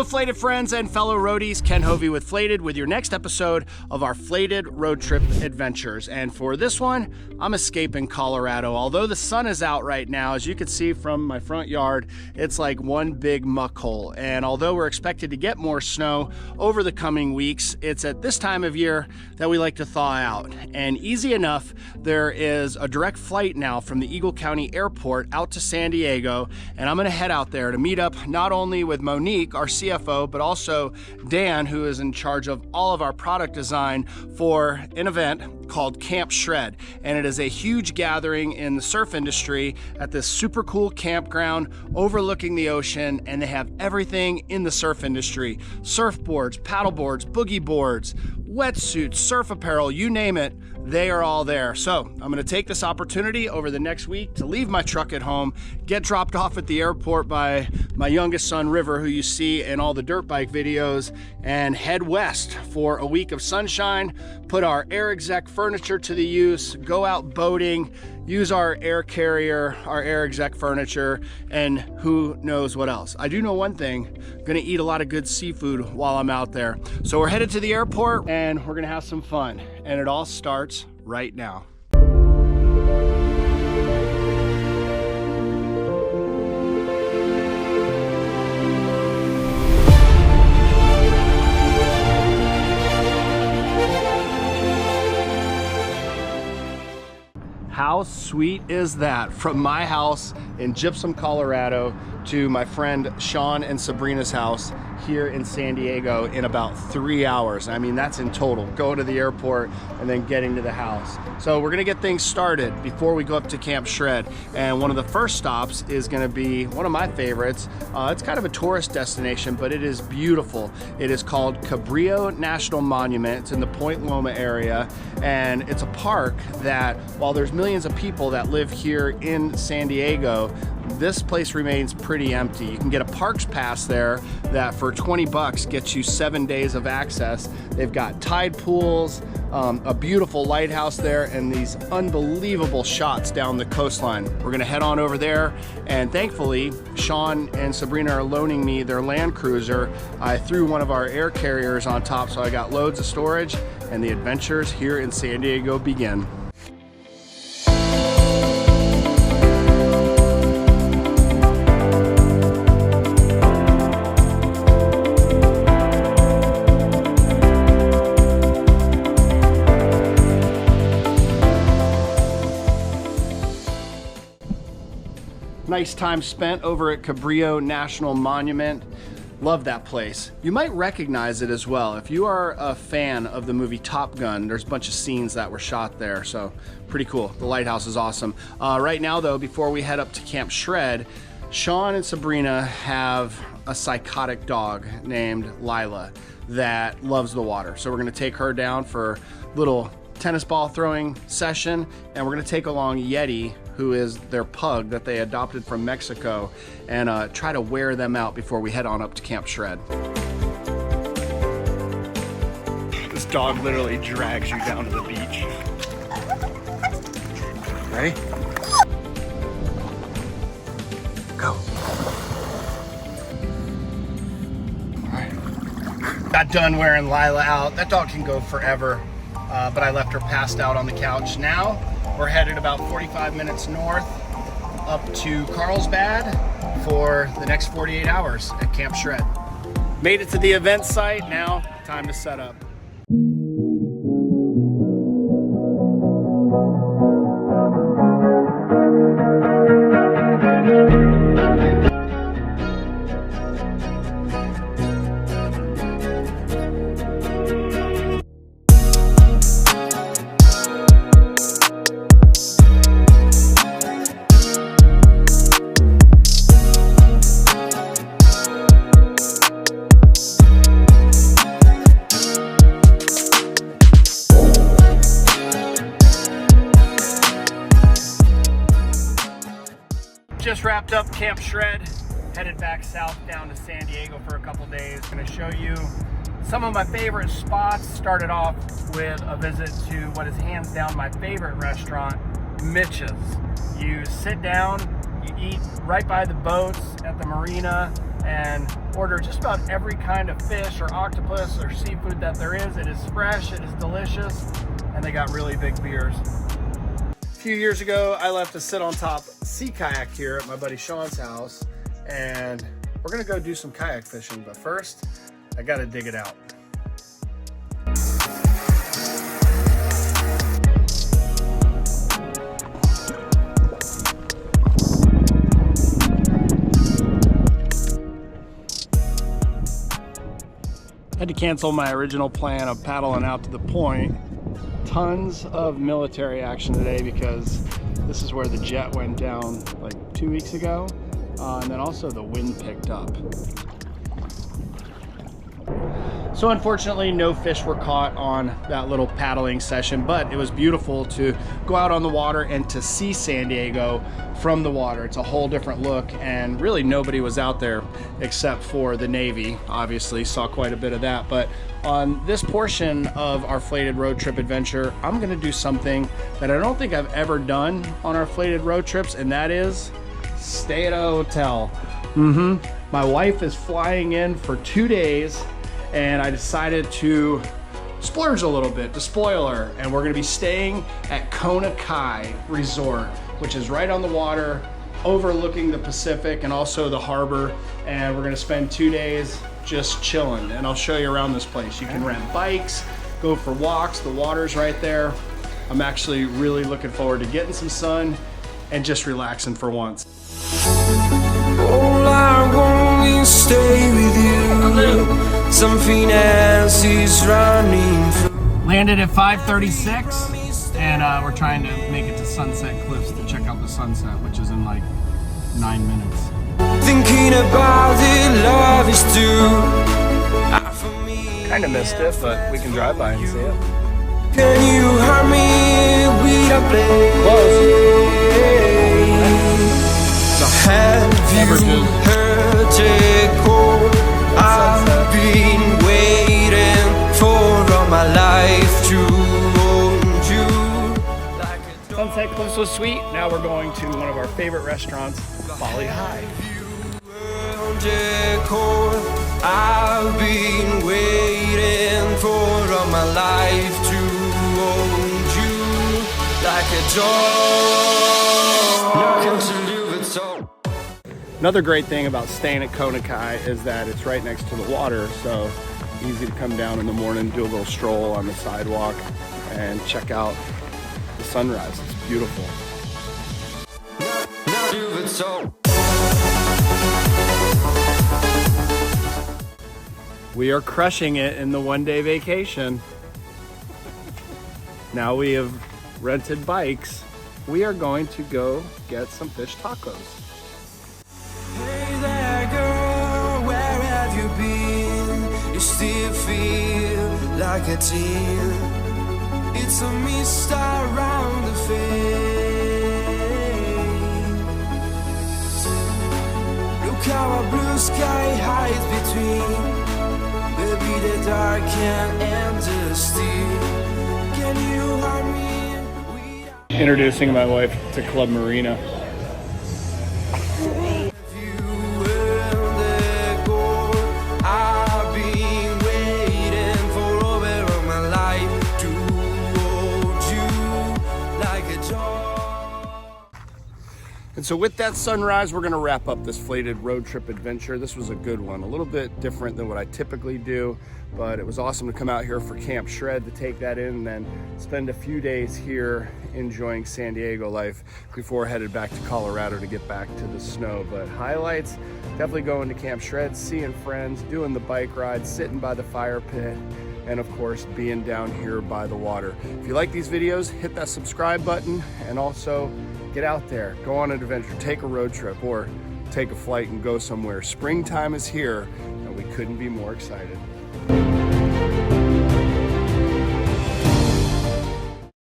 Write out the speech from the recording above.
FLATED friends and fellow roadies, Ken Hoeve with FLATED with your next episode of our FLATED road trip adventures. And for this one, I'm escaping Colorado. Although the sun is out right now, as you can see from my front yard, it's like one big muck hole. And although we're expected to get more snow over the coming weeks, it's at this time of year that we like to thaw out. And easy enough, there is a direct flight now from the Eagle County Airport out to San Diego, and I'm gonna head out there to meet up not only with Monique, our CFO, but also Dan, who is in charge of all of our product design for an event called Camp Shred. And it is a huge gathering in the surf industry at this super cool campground overlooking the ocean, and they have everything in the surf industry: surfboards, paddleboards, boogie boards, wetsuits, surf apparel, you name it, they are all there. So I'm gonna take this opportunity over the next week to leave my truck at home, get dropped off at the airport by my youngest son, River, who you see in all the dirt bike videos, and head west for a week of sunshine, put our air exec furniture to the use, go out boating, use our air carrier, our air exec furniture, and who knows what else. I do know one thing, I'm gonna eat a lot of good seafood while I'm out there. So we're headed to the airport and we're gonna have some fun. And it all starts right now. How sweet is that? From my house in Gypsum, Colorado to my friend Sean and Sabrina's house here in San Diego in about 3 hours. I mean, that's in total, going to the airport and then getting to the house. So we're gonna get things started before we go up to Camp Shred. And one of the first stops is gonna be one of my favorites. It's kind of a tourist destination, but it is beautiful. It is called Cabrillo National Monument. It's in the Point Loma area. And it's a park that, while there's millions of people that live here in San Diego, this place remains pretty empty. You can get a parks pass there that for 20 bucks gets you 7 days of access. They've got tide pools, a beautiful lighthouse there, and these unbelievable shots down the coastline. We're gonna head on over there, and thankfully, Sean and Sabrina are loaning me their Land Cruiser. I threw one of our air carriers on top, so I got loads of storage, and the adventures here in San Diego begin. Nice time spent over at Cabrillo National Monument. Love that place. You might recognize it as well. If you are a fan of the movie Top Gun, there's a bunch of scenes that were shot there, so pretty cool. The lighthouse is awesome. Right now though, before we head up to Camp Shred, Sean and Sabrina have a psychotic dog named Lila that loves the water. So we're gonna take her down for a little tennis ball throwing session, and we're gonna take along Yeti, who is their pug that they adopted from Mexico, and try to wear them out before we head on up to Camp Shred. This dog literally drags you down to the beach. Ready? Go. All right. Got done wearing Lila out. That dog can go forever, but I left her passed out on the couch. Now, we're headed about 45 minutes north up to Carlsbad for the next 48 hours at Camp Shred. Made it to the event site, now time to set up. Just wrapped up Camp Shred, headed back south down to San Diego for a couple days. I'm gonna show you some of my favorite spots. Started off with a visit to what is hands down my favorite restaurant, Mitch's. You sit down, you eat right by the boats at the marina. and order just about every kind of fish or octopus or seafood that there is. It is fresh, it is delicious, and they got really big beers. A few years ago, I left to sit on top sea kayak here at my buddy Sean's house, and we're gonna go do some kayak fishing, but first, I gotta dig it out. I had to cancel my original plan of paddling out to the point. Tons of military action today because this is where the jet went down like 2 weeks ago, and then also the wind picked up. So unfortunately, no fish were caught on that little paddling session, but it was beautiful to go out on the water and to see San Diego from the water. It's a whole different look, and really nobody was out there except for the Navy. Obviously, saw quite a bit of that. But on this portion of our FLATED road trip adventure, I'm gonna do something that I don't think I've ever done on our FLATED road trips, and that is stay at a hotel. My wife is flying in for 2 days, and I decided to splurge a little bit to spoil her, and we're gonna be staying at Kona Kai Resort, which is right on the water overlooking the Pacific and also the harbor, and we're gonna spend 2 days just chilling, and I'll show you around this place. You can rent bikes, go for walks, the water's right there. I'm actually really looking forward to getting some sun and just relaxing for once. All I want is stay with you. Something else is running through. Landed at 5:36, and we're trying to make it to Sunset Cliffs to check out the sunset, which is in like 9 minutes. Thinking about it, love is due. Kind of missed it, but we can drive by and see it. Can you hurt me with a blade? So have you heard it call? I've been waiting for all my life to hold you. Sunset Cliffs was sweet. Now we're going to one of our favorite restaurants, Bali High. I've been waiting for all my life to hold you like a dog. Can't you live it so? Another great thing about staying at Kona Kai is that it's right next to the water, so easy to come down in the morning, do a little stroll on the sidewalk, and check out the sunrise. It's beautiful. We are crushing it in the one-day vacation. Now we have rented bikes. We are going to go get some fish tacos. Hey there, girl, where have you been? You still feel like a teen. It's a mist around the face. Look how our blue sky hides between. Baby, the dark and the steel. Can you hear me? Introducing my wife to Club Marina. And so with that sunrise, we're gonna wrap up this FLATED road trip adventure. This was a good one, a little bit different than what I typically do, but it was awesome to come out here for Camp Shred to take that in and then spend a few days here enjoying San Diego life before headed back to Colorado to get back to the snow. But highlights, definitely going to Camp Shred, seeing friends, doing the bike ride, sitting by the fire pit, and of course being down here by the water. If you like these videos, hit that subscribe button, and also get out there, go on an adventure, take a road trip, or take a flight and go somewhere. Springtime is here, and we couldn't be more excited.